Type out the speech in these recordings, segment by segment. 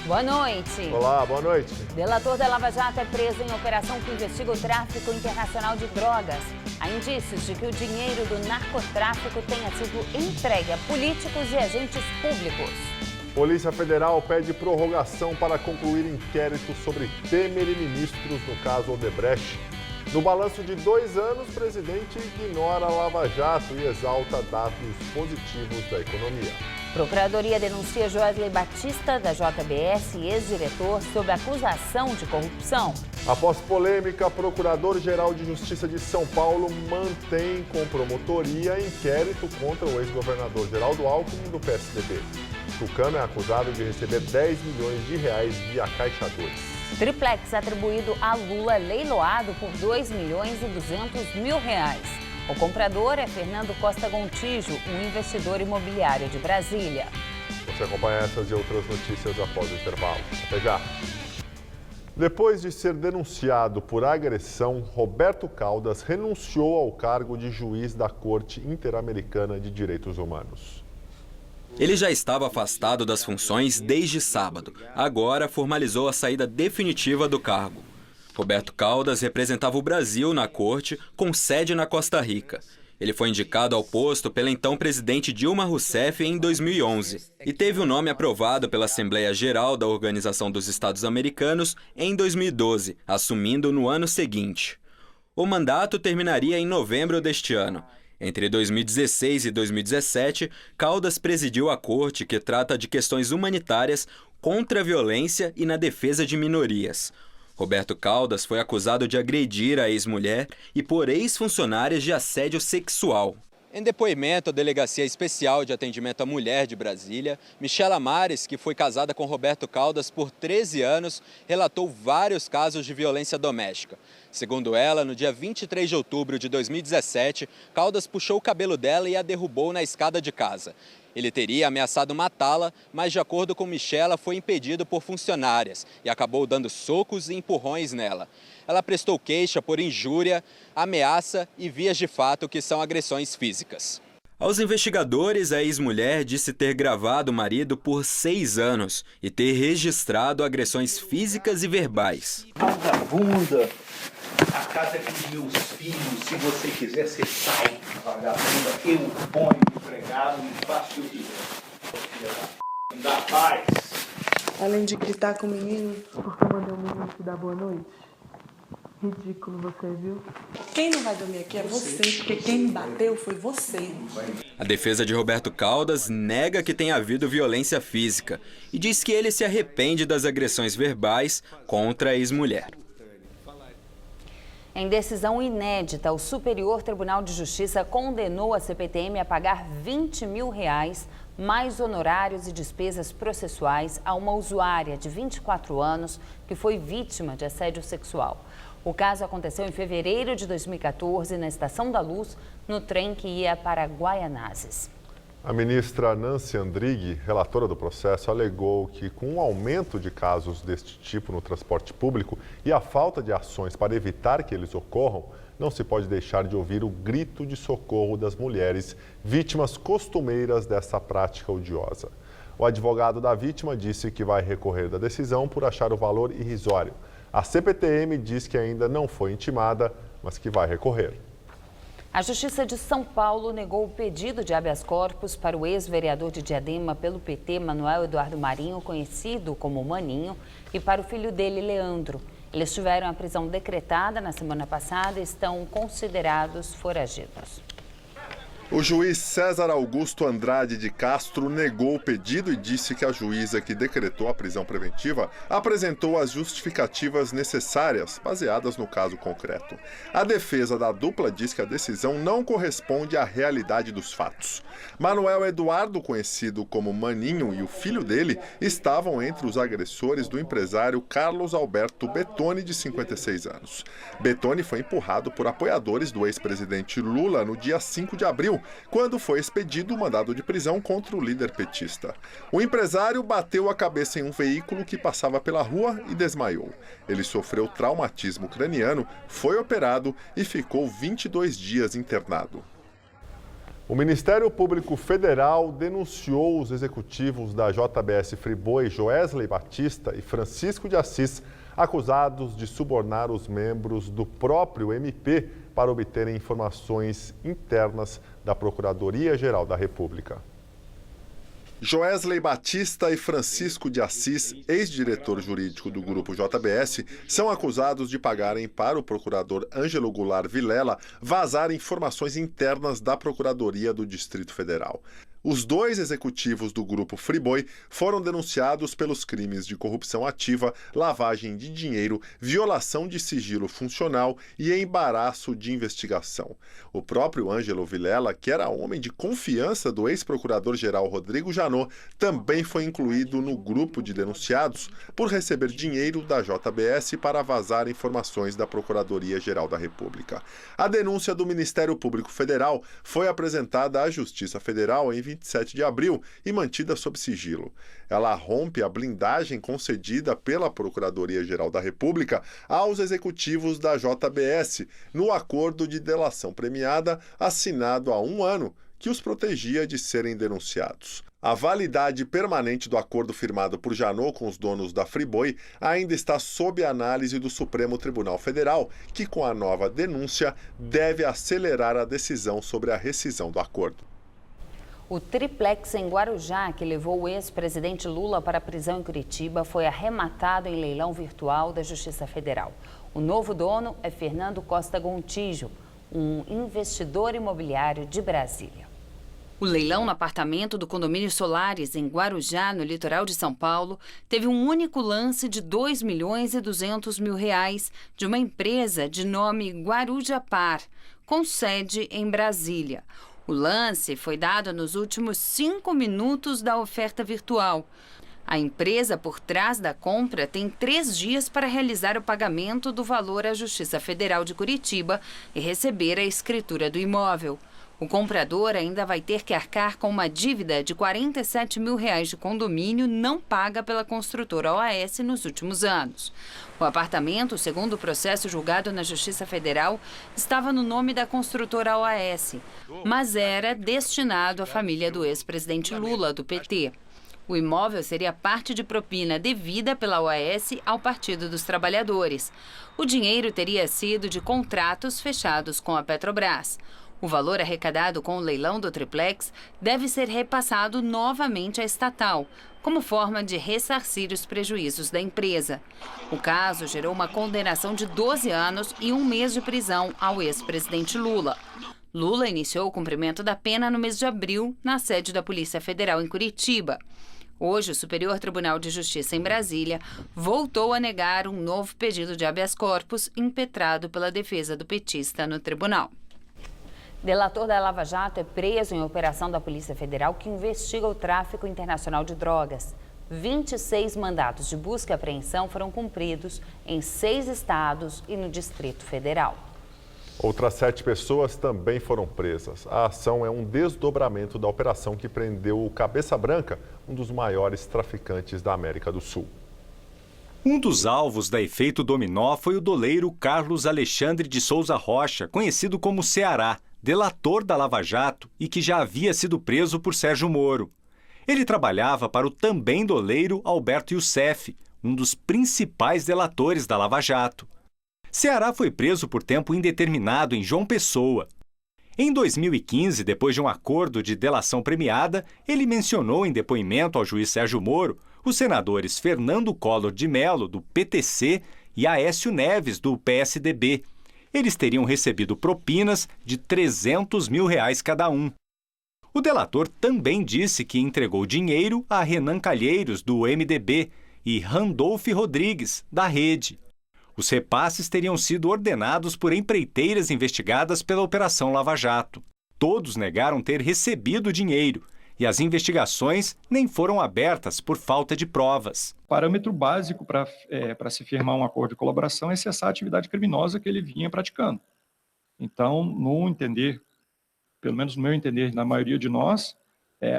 Boa noite. Olá, boa noite. Delator da Lava Jato é preso em operação que investiga o tráfico internacional de drogas. Há indícios de que o dinheiro do narcotráfico tenha sido entregue a políticos e agentes públicos. Polícia Federal pede prorrogação para concluir inquérito sobre Temer e ministros no caso Odebrecht. No balanço de 2 anos, o presidente ignora a Lava Jato e exalta dados positivos da economia. Procuradoria denuncia Joesley Batista, da JBS, ex-diretor, sob acusação de corrupção. Após polêmica, Procurador-Geral de Justiça de São Paulo mantém com promotoria inquérito contra o ex-governador Geraldo Alckmin do PSDB. Tucano é acusado de receber 10 milhões de reais via Caixa 2. Triplex atribuído a Lula leiloado por 2 milhões e 200 mil reais. O comprador é Fernando Costa Gontijo, um investidor imobiliário de Brasília. Você acompanha essas e outras notícias após o intervalo. Até já. Depois de ser denunciado por agressão, Roberto Caldas renunciou ao cargo de juiz da Corte Interamericana de Direitos Humanos. Ele já estava afastado das funções desde sábado. Agora formalizou a saída definitiva do cargo. Roberto Caldas representava o Brasil na corte, com sede na Costa Rica. Ele foi indicado ao posto pela então presidente Dilma Rousseff em 2011 e teve o nome aprovado pela Assembleia Geral da Organização dos Estados Americanos em 2012, assumindo no ano seguinte. O mandato terminaria em novembro deste ano. Entre 2016 e 2017, Caldas presidiu a corte que trata de questões humanitárias contra a violência e na defesa de minorias. Roberto Caldas foi acusado de agredir a ex-mulher e por ex-funcionárias de assédio sexual. Em depoimento à Delegacia Especial de Atendimento à Mulher de Brasília, Michela Mares, que foi casada com Roberto Caldas por 13 anos, relatou vários casos de violência doméstica. Segundo ela, no dia 23 de outubro de 2017, Caldas puxou o cabelo dela e a derrubou na escada de casa. Ele teria ameaçado matá-la, mas, de acordo com Michela, foi impedido por funcionárias e acabou dando socos e empurrões nela. Ela prestou queixa por injúria, ameaça e vias de fato, que são agressões físicas. Aos investigadores, a ex-mulher disse ter gravado o marido por 6 anos e ter registrado agressões físicas e verbais. Vagabunda, a casa é dos meus filhos, se você quiser, você sai, vagabunda, eu ponho empregado e faço o que eu quiser. Me dá paz. Além de gritar com o menino, porque mandei o menino te dar boa noite. Ridículo você, viu? Quem não vai dormir aqui é você, porque quem me bateu foi você. A defesa de Roberto Caldas nega que tenha havido violência física e diz que ele se arrepende das agressões verbais contra a ex-mulher. Em decisão inédita, o Superior Tribunal de Justiça condenou a CPTM a pagar 20 mil reais mais honorários e despesas processuais a uma usuária de 24 anos que foi vítima de assédio sexual. O caso aconteceu em fevereiro de 2014, na Estação da Luz, no trem que ia para Guaianazes. A ministra Nancy Andrighi, relatora do processo, alegou que com o aumento de casos deste tipo no transporte público e a falta de ações para evitar que eles ocorram, não se pode deixar de ouvir o grito de socorro das mulheres vítimas costumeiras dessa prática odiosa. O advogado da vítima disse que vai recorrer da decisão por achar o valor irrisório. A CPTM diz que ainda não foi intimada, mas que vai recorrer. A Justiça de São Paulo negou o pedido de habeas corpus para o ex-vereador de Diadema pelo PT, Manuel Eduardo Marinho, conhecido como Maninho, e para o filho dele, Leandro. Eles tiveram a prisão decretada na semana passada e estão considerados foragidos. O juiz César Augusto Andrade de Castro negou o pedido e disse que a juíza que decretou a prisão preventiva apresentou as justificativas necessárias, baseadas no caso concreto. A defesa da dupla diz que a decisão não corresponde à realidade dos fatos. Manuel Eduardo, conhecido como Maninho, e o filho dele estavam entre os agressores do empresário Carlos Alberto Bettoni, de 56 anos. Bettoni foi empurrado por apoiadores do ex-presidente Lula no dia 5 de abril, quando foi expedido o mandado de prisão contra o líder petista. O empresário bateu a cabeça em um veículo que passava pela rua e desmaiou. Ele sofreu traumatismo craniano, foi operado e ficou 22 dias internado. O Ministério Público Federal denunciou os executivos da JBS Friboi, Joesley Batista e Francisco de Assis, acusados de subornar os membros do próprio MP para obterem informações internas da Procuradoria-Geral da República. Joesley Batista e Francisco de Assis, ex-diretor jurídico do Grupo JBS, são acusados de pagarem para o procurador Ângelo Goulart Vilela vazar informações internas da Procuradoria do Distrito Federal. Os dois executivos do Grupo Friboi foram denunciados pelos crimes de corrupção ativa, lavagem de dinheiro, violação de sigilo funcional e embaraço de investigação. O próprio Ângelo Vilela, que era homem de confiança do ex-procurador-geral Rodrigo Janot, também foi incluído no grupo de denunciados por receber dinheiro da JBS para vazar informações da Procuradoria-Geral da República. A denúncia do Ministério Público Federal foi apresentada à Justiça Federal em 27 de abril e mantida sob sigilo. Ela rompe a blindagem concedida pela Procuradoria-Geral da República aos executivos da JBS no acordo de delação premiada assinado há 1 ano, que os protegia de serem denunciados. A validade permanente do acordo firmado por Janot com os donos da Friboi ainda está sob análise do Supremo Tribunal Federal, que, com a nova denúncia, deve acelerar a decisão sobre a rescisão do acordo. O triplex em Guarujá, que levou o ex-presidente Lula para a prisão em Curitiba, foi arrematado em leilão virtual da Justiça Federal. O novo dono é Fernando Costa Gontijo, um investidor imobiliário de Brasília. O leilão no apartamento do condomínio Solares, em Guarujá, no litoral de São Paulo, teve um único lance de R$2.200.000 de uma empresa de nome Guarujapar, com sede em Brasília. O lance foi dado nos últimos 5 minutos da oferta virtual. A empresa por trás da compra tem 3 dias para realizar o pagamento do valor à Justiça Federal de Curitiba e receber a escritura do imóvel. O comprador ainda vai ter que arcar com uma dívida de R$47.000 de condomínio não paga pela construtora OAS nos últimos anos. O apartamento, segundo o processo julgado na Justiça Federal, estava no nome da construtora OAS, mas era destinado à família do ex-presidente Lula, do PT. O imóvel seria parte de propina devida pela OAS ao Partido dos Trabalhadores. O dinheiro teria sido de contratos fechados com a Petrobras. O valor arrecadado com o leilão do triplex deve ser repassado novamente à estatal, como forma de ressarcir os prejuízos da empresa. O caso gerou uma condenação de 12 anos e 1 mês de prisão ao ex-presidente Lula. Lula iniciou o cumprimento da pena no mês de abril, na sede da Polícia Federal em Curitiba. Hoje, o Superior Tribunal de Justiça em Brasília voltou a negar um novo pedido de habeas corpus impetrado pela defesa do petista no tribunal. Delator da Lava Jato é preso em operação da Polícia Federal que investiga o tráfico internacional de drogas. 26 mandatos de busca e apreensão foram cumpridos em 6 estados e no Distrito Federal. Outras 7 pessoas também foram presas. A ação é um desdobramento da operação que prendeu o Cabeça Branca, um dos maiores traficantes da América do Sul. Um dos alvos da Efeito Dominó foi o doleiro Carlos Alexandre de Souza Rocha, conhecido como Ceará, delator da Lava Jato e que já havia sido preso por Sérgio Moro. Ele trabalhava para o também doleiro Alberto Youssef, um dos principais delatores da Lava Jato. Ceará foi preso por tempo indeterminado em João Pessoa. Em 2015, depois de um acordo de delação premiada, ele mencionou em depoimento ao juiz Sérgio Moro os senadores Fernando Collor de Mello, do PTC, e Aécio Neves, do PSDB. Eles teriam recebido propinas de R$300.000 cada um. O delator também disse que entregou dinheiro a Renan Calheiros, do MDB, e Randolph Rodrigues, da Rede. Os repasses teriam sido ordenados por empreiteiras investigadas pela Operação Lava Jato. Todos negaram ter recebido dinheiro e as investigações nem foram abertas por falta de provas. O parâmetro básico para se firmar um acordo de colaboração é cessar a atividade criminosa que ele vinha praticando. Então, no entender, pelo menos no meu entender, na maioria de nós,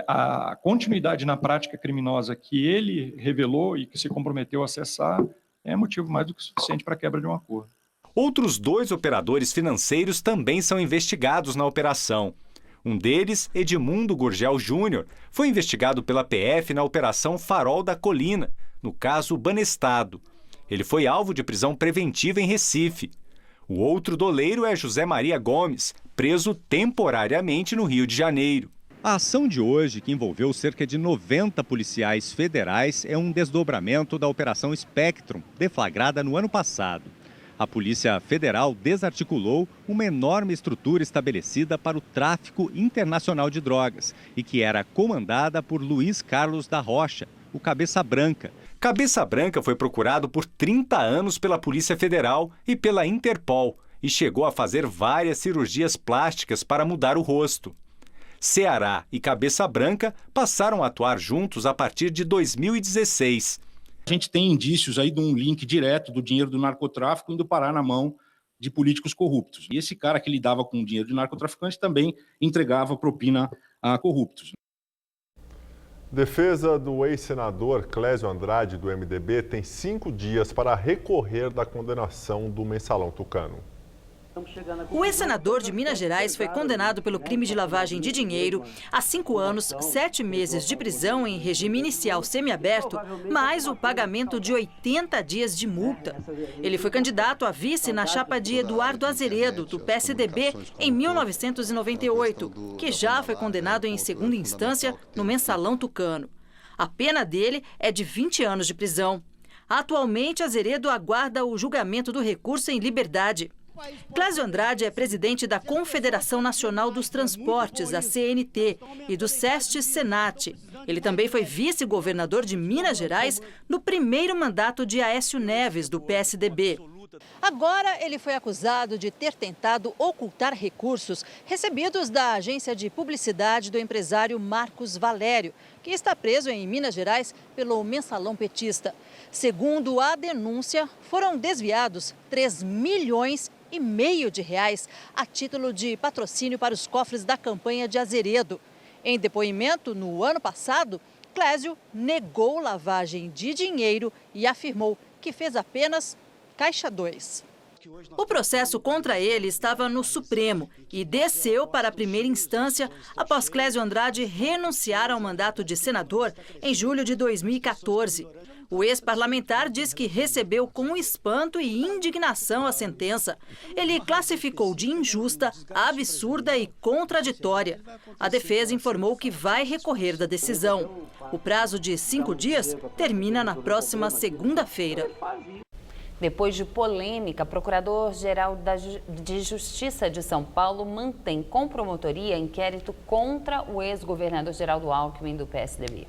a continuidade na prática criminosa que ele revelou e que se comprometeu a cessar é motivo mais do que suficiente para a quebra de um acordo. Outros 2 operadores financeiros também são investigados na operação. Um deles, Edmundo Gurgel Júnior, foi investigado pela PF na Operação Farol da Colina, no caso Banestado. Ele foi alvo de prisão preventiva em Recife. O outro doleiro é José Maria Gomes, preso temporariamente no Rio de Janeiro. A ação de hoje, que envolveu cerca de 90 policiais federais, é um desdobramento da Operação Spectrum, deflagrada no ano passado. A Polícia Federal desarticulou uma enorme estrutura estabelecida para o tráfico internacional de drogas e que era comandada por Luiz Carlos da Rocha, o Cabeça Branca. Cabeça Branca foi procurado por 30 anos pela Polícia Federal e pela Interpol e chegou a fazer várias cirurgias plásticas para mudar o rosto. Ceará e Cabeça Branca passaram a atuar juntos a partir de 2016. A gente tem indícios aí de um link direto do dinheiro do narcotráfico indo parar na mão de políticos corruptos. E esse cara que lidava com o dinheiro de narcotraficante também entregava propina a corruptos. Defesa do ex-senador Clésio Andrade, do MDB, tem 5 dias para recorrer da condenação do Mensalão Tucano. O ex-senador de Minas Gerais foi condenado pelo crime de lavagem de dinheiro a 5 anos, 7 meses de prisão em regime inicial semiaberto, mais o pagamento de 80 dias de multa. Ele foi candidato a vice na chapa de Eduardo Azeredo, do PSDB, em 1998, que já foi condenado em segunda instância no Mensalão Tucano. A pena dele é de 20 anos de prisão. Atualmente, Azeredo aguarda o julgamento do recurso em liberdade. Clésio Andrade é presidente da Confederação Nacional dos Transportes, a CNT, e do SEST-Senat. Ele também foi vice-governador de Minas Gerais no primeiro mandato de Aécio Neves, do PSDB. Agora, ele foi acusado de ter tentado ocultar recursos recebidos da agência de publicidade do empresário Marcos Valério, que está preso em Minas Gerais pelo mensalão petista. Segundo a denúncia, foram desviados 3,5 milhões de reais a título de patrocínio para os cofres da campanha de Azeredo. Em depoimento no ano passado, Clésio negou lavagem de dinheiro e afirmou que fez apenas Caixa 2. O processo contra ele estava no Supremo e desceu para a primeira instância após Clésio Andrade renunciar ao mandato de senador em julho de 2014. O ex-parlamentar diz que recebeu com espanto e indignação a sentença. Ele classificou de injusta, absurda e contraditória. A defesa informou que vai recorrer da decisão. O prazo de 5 dias termina na próxima segunda-feira. Depois de polêmica, Procurador-Geral de Justiça de São Paulo mantém com promotoria inquérito contra o ex-governador Geraldo Alckmin do PSDB.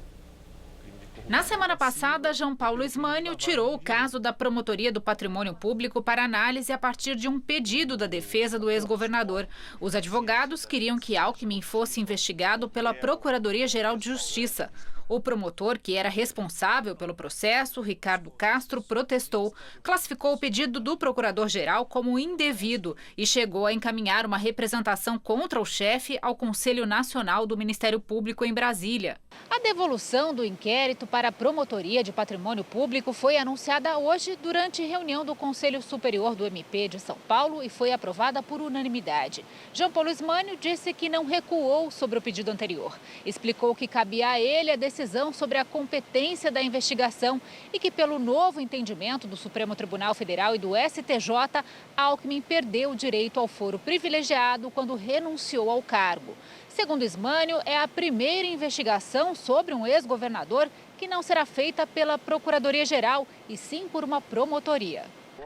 Na semana passada, João Paulo Ismânio tirou o caso da Promotoria do Patrimônio Público para análise a partir de um pedido da defesa do ex-governador. Os advogados queriam que Alckmin fosse investigado pela Procuradoria-Geral de Justiça. O promotor, que era responsável pelo processo, Ricardo Castro, protestou, classificou o pedido do procurador-geral como indevido e chegou a encaminhar uma representação contra o chefe ao Conselho Nacional do Ministério Público em Brasília. A devolução do inquérito para a Promotoria de Patrimônio Público foi anunciada hoje durante reunião do Conselho Superior do MP de São Paulo e foi aprovada por unanimidade. João Paulo Ismânio disse que não recuou sobre o pedido anterior. Explicou que cabia a ele a decisão sobre a competência da investigação e que, pelo novo entendimento do Supremo Tribunal Federal e do STJ, Alckmin perdeu o direito ao foro privilegiado quando renunciou ao cargo. Segundo Ismânio, é a primeira investigação sobre um ex-governador que não será feita pela Procuradoria-Geral, e sim por uma promotoria.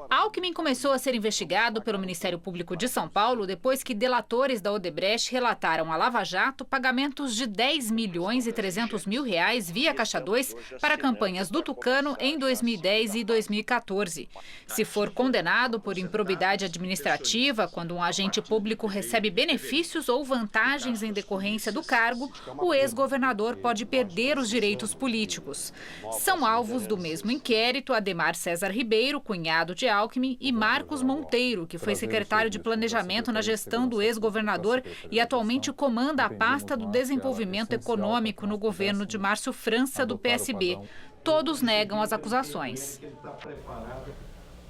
Alckmin começou a ser investigado pelo Ministério Público de São Paulo depois que delatores da Odebrecht relataram à Lava Jato pagamentos de 10 milhões e 300 mil reais via Caixa 2 para campanhas do Tucano em 2010 e 2014. Se for condenado por improbidade administrativa, quando um agente público recebe benefícios ou vantagens em decorrência do cargo, o ex-governador pode perder os direitos políticos. São alvos do mesmo inquérito Ademar César Ribeiro, cunhado de Alckmin, e Marcos Monteiro, que foi secretário de Planejamento na gestão do ex-governador e atualmente comanda a pasta do Desenvolvimento Econômico no governo de Márcio França, do PSB. Todos negam as acusações.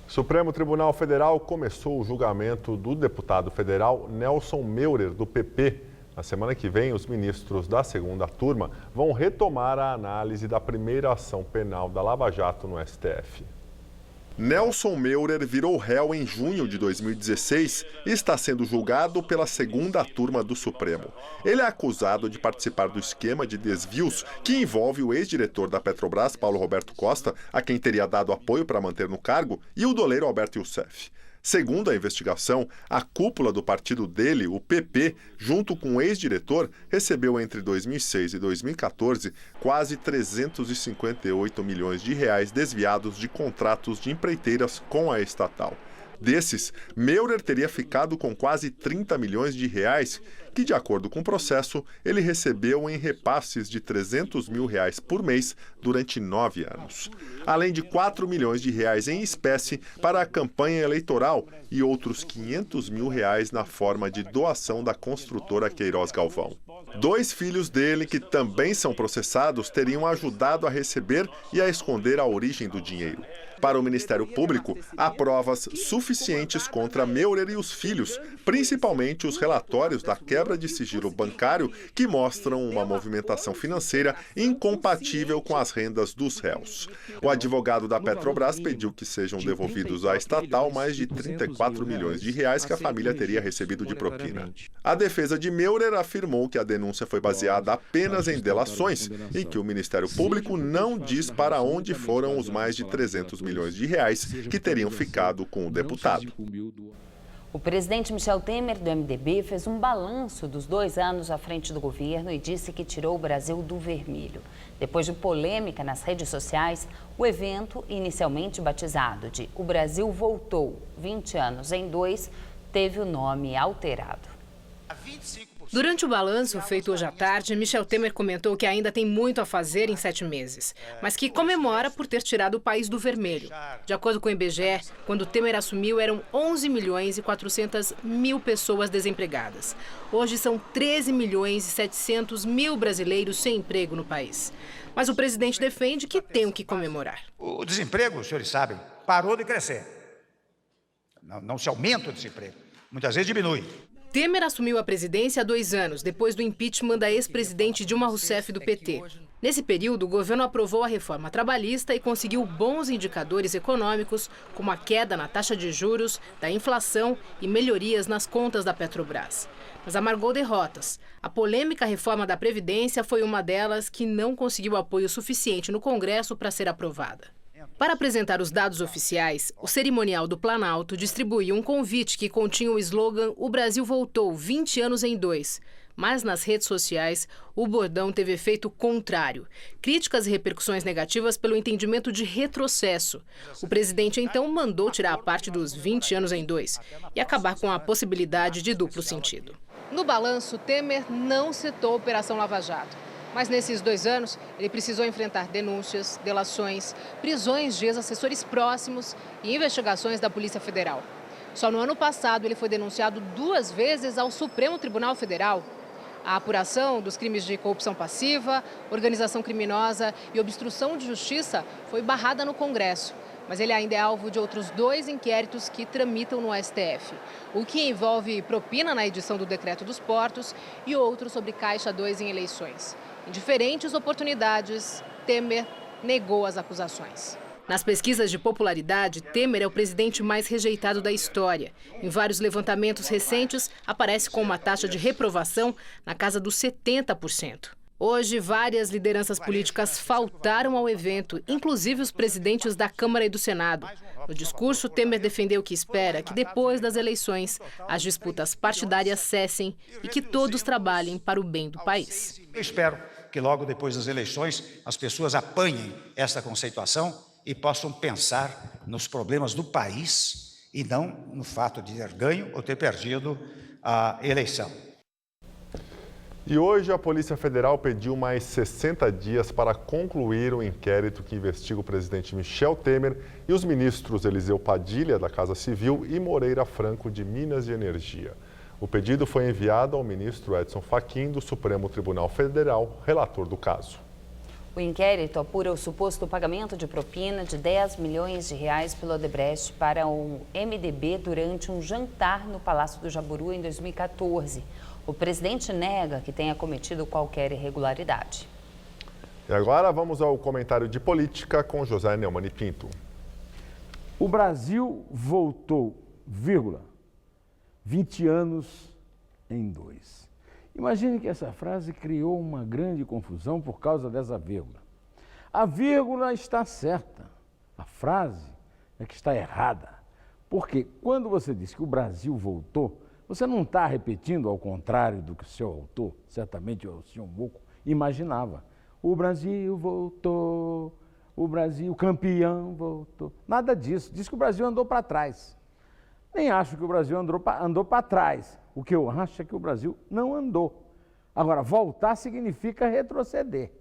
O Supremo Tribunal Federal começou o julgamento do deputado federal Nelson Meurer, do PP, Na semana que vem, os ministros da segunda turma vão retomar a análise da primeira ação penal da Lava Jato no STF. Nelson Meurer virou réu em junho de 2016 e está sendo julgado pela segunda turma do Supremo. Ele é acusado de participar do esquema de desvios que envolve o ex-diretor da Petrobras, Paulo Roberto Costa, a quem teria dado apoio para manter no cargo, e o doleiro Alberto Youssef. Segundo a investigação, a cúpula do partido dele, o PP, junto com o ex-diretor, recebeu entre 2006 e 2014 quase 358 milhões de reais desviados de contratos de empreiteiras com a estatal. Desses, Meurer teria ficado com quase 30 milhões de reais, que, de acordo com o processo, ele recebeu em repasses de 300 mil reais por mês durante 9 anos. Além de 4 milhões de reais em espécie para a campanha eleitoral e outros 500 mil reais na forma de doação da construtora Queiroz Galvão. 2 filhos dele, que também são processados, teriam ajudado a receber e a esconder a origem do dinheiro. Para o Ministério Público, há provas suficientes contra Meurer e os filhos, principalmente os relatórios da quebra de sigilo bancário que mostram uma movimentação financeira incompatível com as rendas dos réus. O advogado da Petrobras pediu que sejam devolvidos à estatal mais de 34 milhões de reais que a família teria recebido de propina. A defesa de Meurer afirmou que a denúncia foi baseada apenas em delações e que o Ministério Público não diz para onde foram os mais de 300 milhões de reais que teriam ficado com o deputado. O presidente Michel Temer, do MDB, fez um balanço dos 2 anos à frente do governo e disse que tirou o Brasil do vermelho. Depois de polêmica nas redes sociais, o evento, inicialmente batizado de O Brasil Voltou 20 anos em 2, teve o nome alterado. Durante o balanço feito hoje à tarde, Michel Temer comentou que ainda tem muito a fazer em 7 meses, mas que comemora por ter tirado o país do vermelho. De acordo com o IBGE, quando Temer assumiu, eram 11 milhões e 400 mil pessoas desempregadas. Hoje são 13 milhões e 700 mil brasileiros sem emprego no país. Mas o presidente defende que tem o que comemorar. O desemprego, os senhores sabem, parou de crescer. Não se aumenta o desemprego, muitas vezes diminui. Temer assumiu a presidência há 2 anos, depois do impeachment da ex-presidente Dilma Rousseff do PT. Nesse período, o governo aprovou a reforma trabalhista e conseguiu bons indicadores econômicos, como a queda na taxa de juros, da inflação e melhorias nas contas da Petrobras. Mas amargou derrotas. A polêmica reforma da Previdência foi uma delas que não conseguiu apoio suficiente no Congresso para ser aprovada. Para apresentar os dados oficiais, o cerimonial do Planalto distribuiu um convite que continha o slogan "O Brasil voltou, 20 anos em 2". Mas nas redes sociais, o bordão teve efeito contrário. Críticas e repercussões negativas pelo entendimento de retrocesso. O presidente, então, mandou tirar a parte dos 20 anos em 2 e acabar com a possibilidade de duplo sentido. No balanço, Temer não citou a Operação Lava Jato. Mas nesses 2 anos, ele precisou enfrentar denúncias, delações, prisões de ex-assessores próximos e investigações da Polícia Federal. Só no ano passado, ele foi denunciado 2 vezes ao Supremo Tribunal Federal. A apuração dos crimes de corrupção passiva, organização criminosa e obstrução de justiça foi barrada no Congresso. Mas ele ainda é alvo de outros 2 inquéritos que tramitam no STF. O que envolve propina na edição do Decreto dos Portos e outro sobre Caixa 2 em eleições. Em diferentes oportunidades, Temer negou as acusações. Nas pesquisas de popularidade, Temer é o presidente mais rejeitado da história. Em vários levantamentos recentes, aparece com uma taxa de reprovação na casa dos 70%. Hoje, várias lideranças políticas faltaram ao evento, inclusive os presidentes da Câmara e do Senado. No discurso, Temer defendeu que espera que depois das eleições, as disputas partidárias cessem e que todos trabalhem para o bem do país. Eu espero que logo depois das eleições as pessoas apanhem essa conceituação e possam pensar nos problemas do país e não no fato de ter ganho ou ter perdido a eleição. E hoje a Polícia Federal pediu mais 60 dias para concluir o inquérito que investiga o presidente Michel Temer e os ministros Eliseu Padilha, da Casa Civil, e Moreira Franco, de Minas e Energia. O pedido foi enviado ao ministro Edson Fachin, do Supremo Tribunal Federal, relator do caso. O inquérito apura o suposto pagamento de propina de 10 milhões de reais pelo Odebrecht para o MDB durante um jantar no Palácio do Jaburu em 2014. O O presidente nega que tenha cometido qualquer irregularidade. E agora vamos ao comentário de política com José Neumann e Pinto. O Brasil voltou, 20 anos em 2. Imagine que essa frase criou uma grande confusão por causa dessa vírgula. A vírgula está certa, a frase é que está errada. Porque quando você diz que o Brasil voltou, você não está repetindo ao contrário do que o seu autor, certamente o senhor Moco, imaginava. O Brasil voltou, o Brasil campeão voltou. Nada disso, diz que o Brasil andou para trás. Nem acho que o Brasil andou para trás. O que eu acho é que o Brasil não andou. Agora, voltar significa retroceder.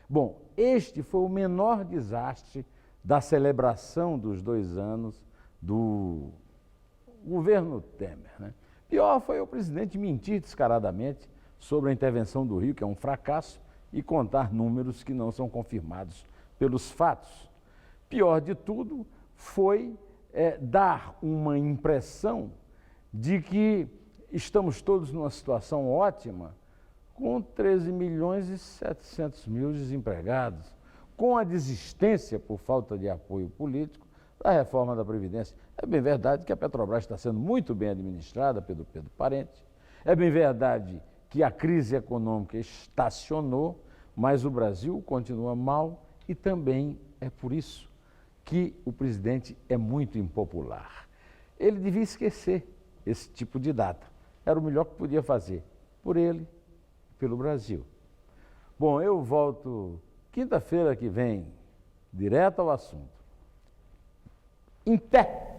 Bom, este foi o menor desastre da celebração dos 2 anos do governo Temer, né? Pior foi o presidente mentir descaradamente sobre a intervenção do Rio, que é um fracasso, e contar números que não são confirmados pelos fatos. Pior de tudo foi dar uma impressão de que estamos todos numa situação ótima, com 13 milhões e 700 mil desempregados, com a desistência por falta de apoio político da reforma da Previdência. É bem verdade que a Petrobras está sendo muito bem administrada pelo Pedro Parente, é bem verdade que a crise econômica estacionou, mas o Brasil continua mal e também é por isso que o presidente é muito impopular. Ele devia esquecer esse tipo de data. Era o melhor que podia fazer por ele, pelo Brasil. Bom, eu volto quinta-feira que vem, direto ao assunto. Em pé!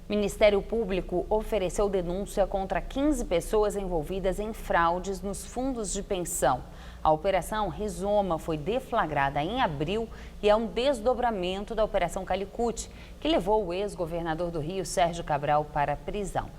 Ministério Público ofereceu denúncia contra 15 pessoas envolvidas em fraudes nos fundos de pensão. A Operação Rizoma foi deflagrada em abril e é um desdobramento da Operação Calicute, que levou o ex-governador do Rio, Sérgio Cabral, para a prisão.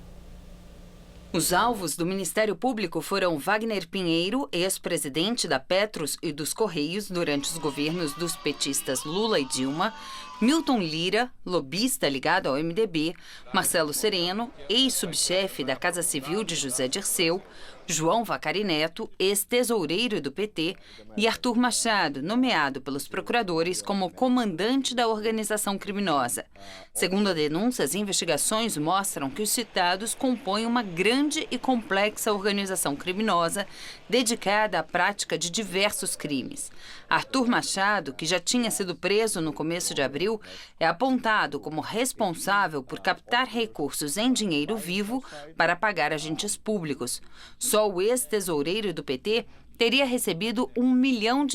Os alvos do Ministério Público foram Wagner Pinheiro, ex-presidente da Petros e dos Correios durante os governos dos petistas Lula e Dilma, Milton Lira, lobista ligado ao MDB, Marcelo Sereno, ex-subchefe da Casa Civil de José Dirceu, João Vacari Neto, ex-tesoureiro do PT, e Arthur Machado, nomeado pelos procuradores como comandante da organização criminosa. Segundo a denúncia, as investigações mostram que os citados compõem uma grande e complexa organização criminosa dedicada à prática de diversos crimes. Arthur Machado, que já tinha sido preso no começo de abril, é apontado como responsável por captar recursos em dinheiro vivo para pagar agentes públicos. Só o ex-tesoureiro do PT teria recebido R$ 1 milhão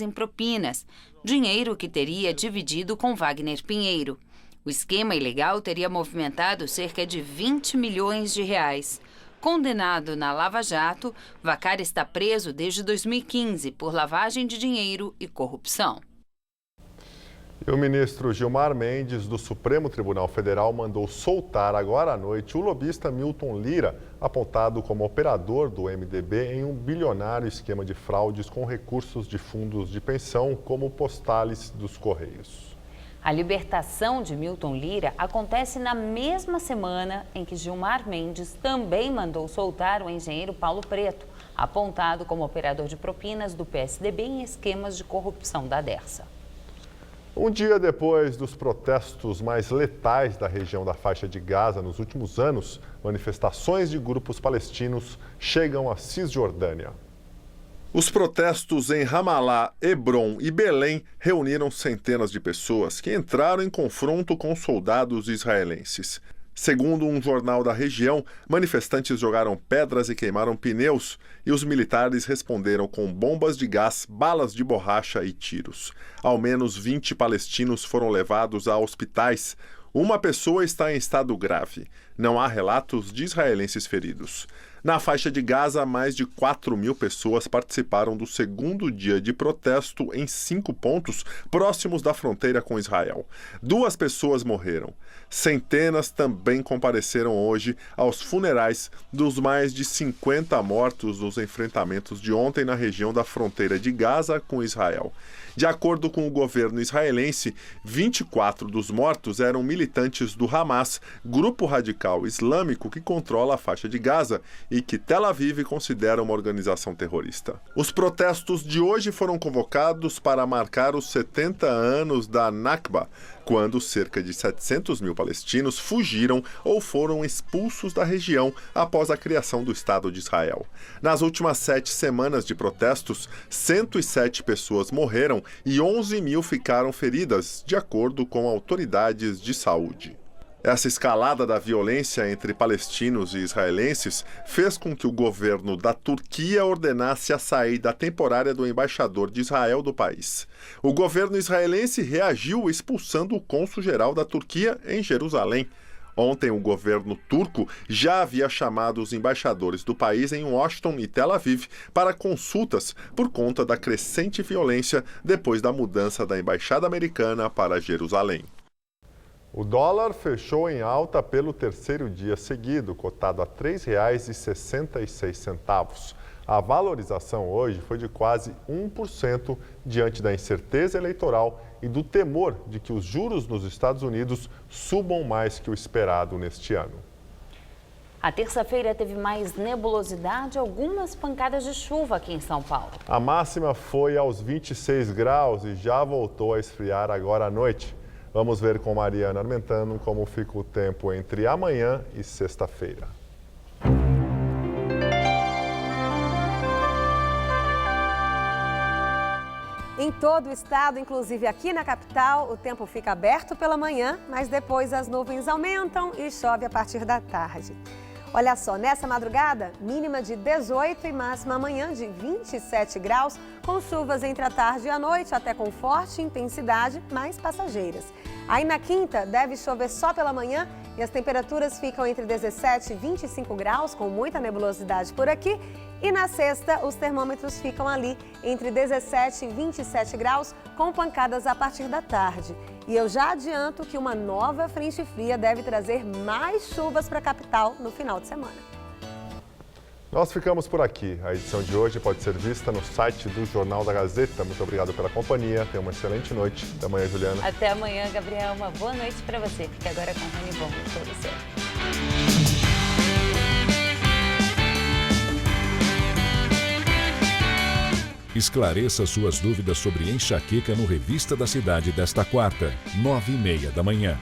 em propinas, dinheiro que teria dividido com Wagner Pinheiro. O esquema ilegal teria movimentado cerca de 20 milhões de reais. Condenado na Lava Jato, Vacari está preso desde 2015 por lavagem de dinheiro e corrupção. E o ministro Gilmar Mendes, do Supremo Tribunal Federal, mandou soltar agora à noite o lobista Milton Lira, apontado como operador do MDB em um bilionário esquema de fraudes com recursos de fundos de pensão, como postales dos Correios. A libertação de Milton Lira acontece na mesma semana em que Gilmar Mendes também mandou soltar o engenheiro Paulo Preto, apontado como operador de propinas do PSDB em esquemas de corrupção da Dersa. Um dia depois dos protestos mais letais da região da faixa de Gaza nos últimos anos, manifestações de grupos palestinos chegam à Cisjordânia. Os protestos em Ramallah, Hebron e Belém reuniram centenas de pessoas que entraram em confronto com soldados israelenses. Segundo um jornal da região, manifestantes jogaram pedras e queimaram pneus, e os militares responderam com bombas de gás, balas de borracha e tiros. Ao menos 20 palestinos foram levados a hospitais. Uma pessoa está em estado grave. Não há relatos de israelenses feridos. Na faixa de Gaza, mais de 4.000 pessoas participaram do segundo dia de protesto em 5 pontos próximos da fronteira com Israel. 2 pessoas morreram. Centenas também compareceram hoje aos funerais dos mais de 50 mortos nos enfrentamentos de ontem na região da fronteira de Gaza com Israel. De acordo com o governo israelense, 24 dos mortos eram militantes do Hamas, grupo radical islâmico que controla a faixa de Gaza e que Tel Aviv considera uma organização terrorista. Os protestos de hoje foram convocados para marcar os 70 anos da Nakba, quando cerca de 700 mil palestinos fugiram ou foram expulsos da região após a criação do Estado de Israel. Nas últimas 7 semanas de protestos, 107 pessoas morreram e 11 mil ficaram feridas, de acordo com autoridades de saúde. Essa escalada da violência entre palestinos e israelenses fez com que o governo da Turquia ordenasse a saída temporária do embaixador de Israel do país. O governo israelense reagiu expulsando o cônsul-geral da Turquia em Jerusalém. Ontem, o governo turco já havia chamado os embaixadores do país em Washington e Tel Aviv para consultas por conta da crescente violência depois da mudança da embaixada americana para Jerusalém. O dólar fechou em alta pelo terceiro dia seguido, cotado a R$ 3,66. A valorização hoje foi de quase 1% diante da incerteza eleitoral e do temor de que os juros nos Estados Unidos subam mais que o esperado neste ano. A terça-feira teve mais nebulosidade e algumas pancadas de chuva aqui em São Paulo. A máxima foi aos 26 graus e já voltou a esfriar agora à noite. Vamos ver com Mariana Armentano como fica o tempo entre amanhã e sexta-feira. Em todo o estado, inclusive aqui na capital, o tempo fica aberto pela manhã, mas depois as nuvens aumentam e chove a partir da tarde. Olha só, nessa madrugada, mínima de 18 e máxima amanhã de 27 graus, com chuvas entre a tarde e a noite, até com forte intensidade, mas passageiras. Aí na quinta, deve chover só pela manhã e as temperaturas ficam entre 17 e 25 graus, com muita nebulosidade por aqui. E na sexta, os termômetros ficam ali entre 17 e 27 graus, com pancadas a partir da tarde. E eu já adianto que uma nova frente fria deve trazer mais chuvas para a capital no final de semana. Nós ficamos por aqui. A edição de hoje pode ser vista no site do Jornal da Gazeta. Muito obrigado pela companhia. Tenha uma excelente noite. Até amanhã, Juliana. Até amanhã, Gabriel. Uma boa noite para você. Fique agora com o Rony Bom. Todo certo. Esclareça suas dúvidas sobre enxaqueca no Revista da Cidade desta quarta, 9h30 da manhã.